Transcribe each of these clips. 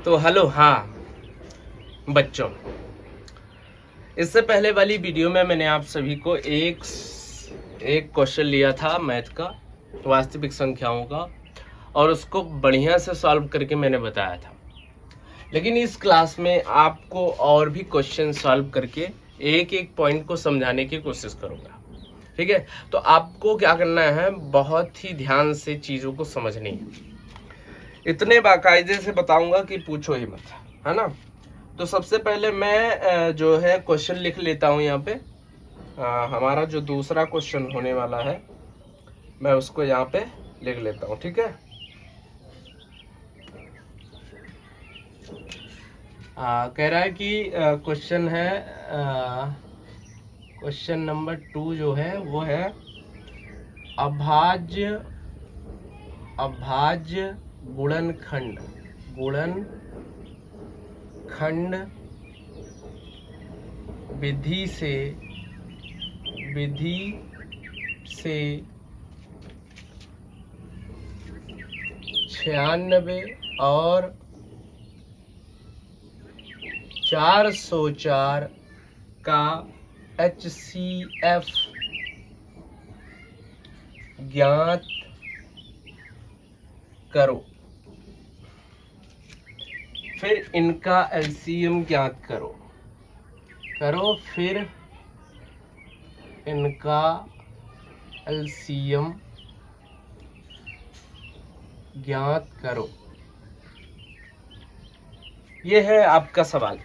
तो हेलो। हाँ बच्चों, इससे पहले वाली वीडियो में मैंने आप सभी को एक क्वेश्चन लिया था मैथ का, वास्तविक संख्याओं का, और उसको बढ़िया से सॉल्व करके मैंने बताया था। लेकिन इस क्लास में आपको और भी क्वेश्चन सॉल्व करके एक एक पॉइंट को समझाने की कोशिश करूँगा। ठीक है, तो आपको क्या करना है, बहुत ही ध्यान से चीज़ों को समझनी है। इतने बाकायदे से बताऊंगा कि पूछो ही मत, है ना। तो सबसे पहले मैं जो है क्वेश्चन लिख लेता हूं यहाँ पे। हमारा जो दूसरा क्वेश्चन होने वाला है मैं उसको यहाँ पे लिख लेता हूं। ठीक है, कह रहा है कि क्वेश्चन है, क्वेश्चन नंबर 2 जो है वो है अभाज्य गुणनखंड विधि से 96 और 404 का HCF ज्ञात करो। फिर इनका LCM ज्ञात करो। फिर इनका LCM ज्ञात करो। ये है आपका सवाल।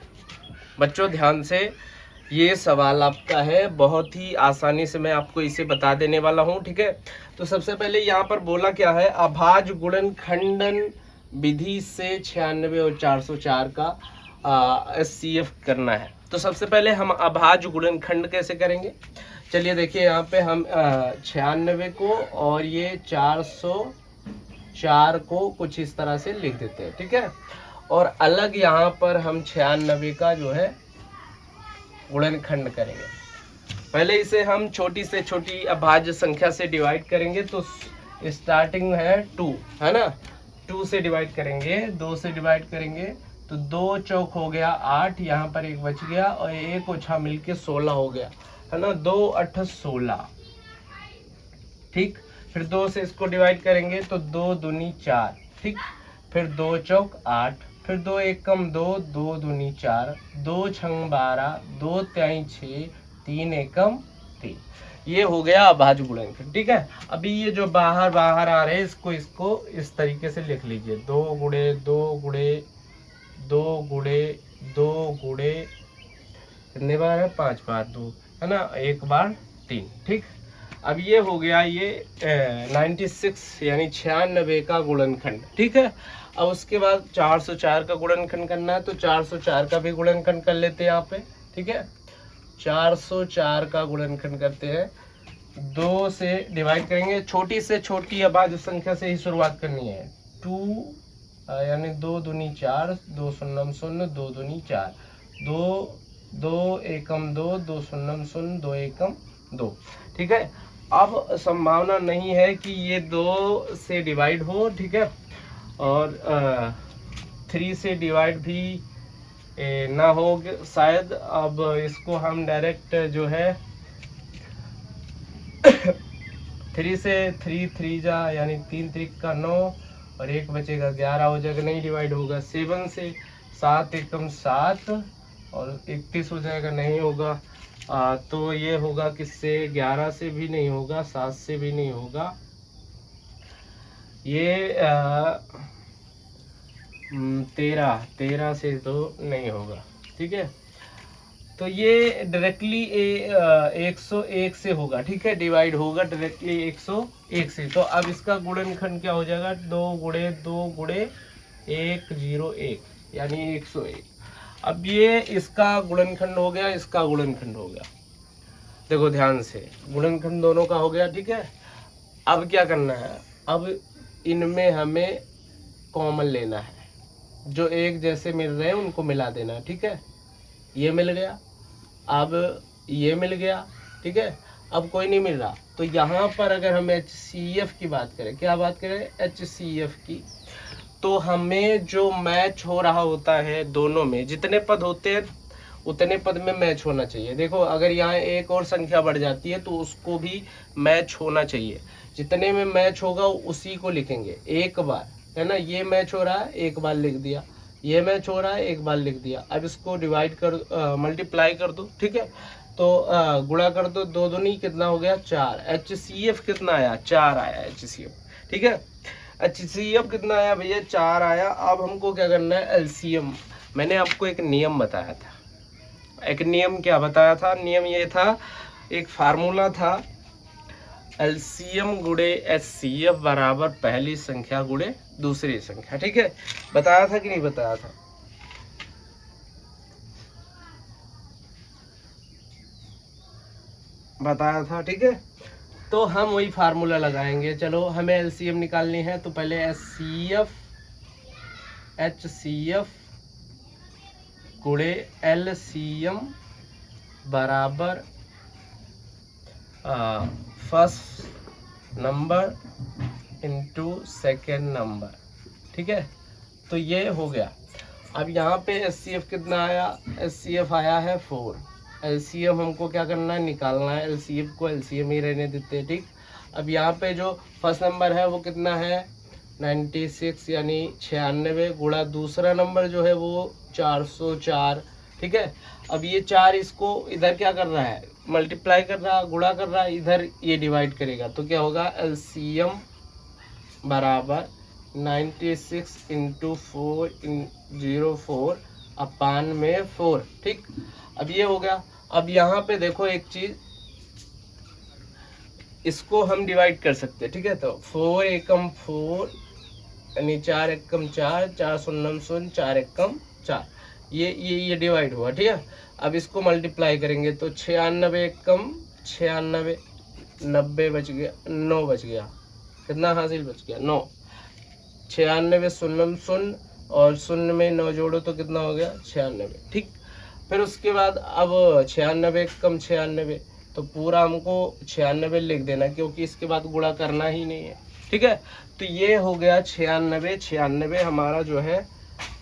बच्चों ध्यान से, ये सवाल आपका है, बहुत ही आसानी से मैं आपको इसे बता देने वाला हूं। ठीक है, तो सबसे पहले यहाँ पर बोला क्या है, अभाज्य गुणनखंडन विधि से 96 और 404 का HCF करना है। तो सबसे पहले हम अभाज्य गुणनखंड कैसे करेंगे, चलिए देखिए। यहाँ पे हम 96 को और ये 404 को कुछ इस तरह से लिख देते हैं। ठीक है, और अलग यहाँ पर हम 96 का जो है गुणनखंड करेंगे। पहले इसे हम छोटी से छोटी अभाज्य संख्या से डिवाइड करेंगे। तो स्टार्टिंग है 2, है ना। 2 से डिवाइड करेंगे, 2 से डिवाइड करेंगे तो 2 चौक हो गया 8, यहाँ पर एक बच गया और एक ओछा मिलके 16 हो गया, है ना। 2 8 16। ठीक, फिर 2 से इसको डिवाइड करेंगे तो 2 दूनी 4। ठीक, फिर 2 चौक 8, फिर 2 एकम 2, 2 दूनी 4, 2 छंग 12, 2 त्याई 6, 3 एकम 3। ये हो गया अभाज्य गुणनखंड। ठीक है, अभी ये जो बाहर आ रहे हैं इसको इस तरीके से लिख लीजिए। 2 गुणे 2 गुणे 2 गुणे 2 गुणे कितने बार है, 5 बार 2, है ना, 1 बार 3। ठीक, अब ये हो गया ये 96 यानी 96 का गुणनखंड। ठीक है, अब उसके बाद 404 का गुणनखंड करना है, तो 404 का भी गुणनखंड कर लेते हैं यहाँ पे। ठीक है, 404 का गुणनखंड करते हैं। 2 से डिवाइड करेंगे, छोटी से छोटी अभाज्य संख्या से ही शुरुआत करनी है। 2 यानी 2 दूनी 4, 2 शून्यम 0, 2 दूनी 4, 2 एकम 2, 2 शून्यम 0, 2 एकम 2। ठीक है, अब संभावना नहीं है कि ये 2 से डिवाइड हो। ठीक है, और 3 से डिवाइड भी ना हो शायद। अब इसको हम डायरेक्ट जो है 3 से 3 3 जा यानी 3 3 का 9 और एक बचेगा 11 हो जाएगा, नहीं डिवाइड होगा। 7 से 7 एकम 7 और 31 हो जाएगा, नहीं होगा। तो ये होगा किससे, 11 से भी नहीं होगा, 7 से भी नहीं होगा, ये 13 से तो नहीं होगा। ठीक है, तो ये डायरेक्टली 101 से होगा। ठीक है, डिवाइड होगा डायरेक्टली 101 से। तो अब इसका गुणनखंड क्या हो जाएगा, 2 गुणे 2 गुणे 101 यानी 101। अब ये इसका गुणनखंड हो गया, इसका गुणनखंड हो गया। देखो ध्यान से, गुणनखंड दोनों का हो गया। ठीक है, अब क्या करना है, अब इनमें हमें कॉमन लेना है, जो एक जैसे मिल रहे हैं उनको मिला देना है। ठीक है, ये मिल गया, अब ये मिल गया। ठीक है, अब कोई नहीं मिल रहा, तो यहाँ पर अगर हम HCF की बात करें, क्या बात करें, HCF की, तो हमें जो मैच हो रहा होता है दोनों में, जितने पद होते हैं उतने पद में मैच होना चाहिए। देखो अगर यहाँ एक और संख्या बढ़ जाती है तो उसको भी मैच होना चाहिए। जितने में मैच होगा उसी को लिखेंगे एक बार, है ना। ये मैच हो रहा है, एक बार लिख दिया। ये मैच हो रहा है, एक बार लिख दिया। अब इसको डिवाइड कर, मल्टीप्लाई कर दो, ठीक है। तो गुणा कर दो, 2 दूनी कितना हो गया 4। HCF कितना आया 4 आया HCF, ठीक है। HCF कितना आया भैया 4 आया। अब हमको क्या करना है LCM। मैंने आपको एक नियम बताया था। एक नियम क्या बताया था? नियम ये था, एक फार्मूला था, LCM गुणे HCF बराबर पहली संख्या गुणे दूसरी संख्या, ठीक है। बताया था कि नहीं बताया था? बताया था, ठीक है। तो हम वही फार्मूला लगाएंगे। चलो हमें LCM निकालनी है, तो पहले HCF गुणे LCM बराबर first number into second number, ठीक है। तो ये हो गया। अब यहाँ पे HCF कितना आया? HCF आया है 4। LCM हमको क्या करना है? निकालना है। LCF को LCM ही रहने देते हैं, ठीक। अब यहाँ पे जो फर्स्ट नंबर है वो कितना है? 96 यानी 96 गुणा दूसरा नंबर जो है वो 404, ठीक है। अब ये 4 इसको इधर क्या कर रहा है? मल्टीप्लाई कर रहा है, गुणा कर रहा है, इधर ये डिवाइड करेगा। तो क्या होगा? LCM बराबर 96 इंटू 4 अपान में 4, ठीक। अब ये हो गया। अब यहाँ पे देखो एक चीज, इसको हम डिवाइड कर सकते हैं, ठीक है। तो 4 एकम 4 यानी 4 एकम 4, 4 शून्यम 0, 4 एकम 4, ये डिवाइड हुआ, ठीक है। अब इसको मल्टीप्लाई करेंगे तो 96 एकम 96, 90 बच गया, 9 बच गया। कितना हासिल बच गया? 9। 96 शून्यम 0 और 0 में 9 जोड़ो तो कितना हो गया? 96, ठीक। फिर उसके बाद अब 96 कम 96, तो पूरा हमको 96 लिख देना, क्योंकि इसके बाद गुणा करना ही नहीं है, ठीक है। तो ये हो गया 96। 96 हमारा जो है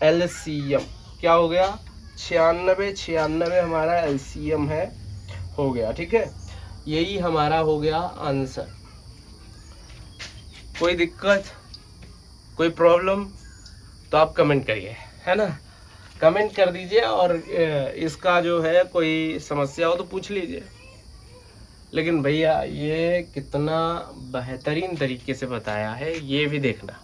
LCM क्या हो गया? 96 हमारा LCM है, हो गया, ठीक है। यही हमारा हो गया आंसर। कोई दिक्कत, कोई प्रॉब्लम तो आप कमेंट करिए, है ना। कमेंट कर दीजिए, और इसका जो है कोई समस्या हो तो पूछ लीजिए। लेकिन भैया ये कितना बेहतरीन तरीके से बताया है ये भी देखना,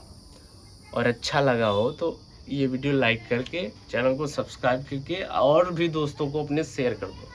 और अच्छा लगा हो तो ये वीडियो लाइक करके चैनल को सब्सक्राइब करके और भी दोस्तों को अपने शेयर कर दो।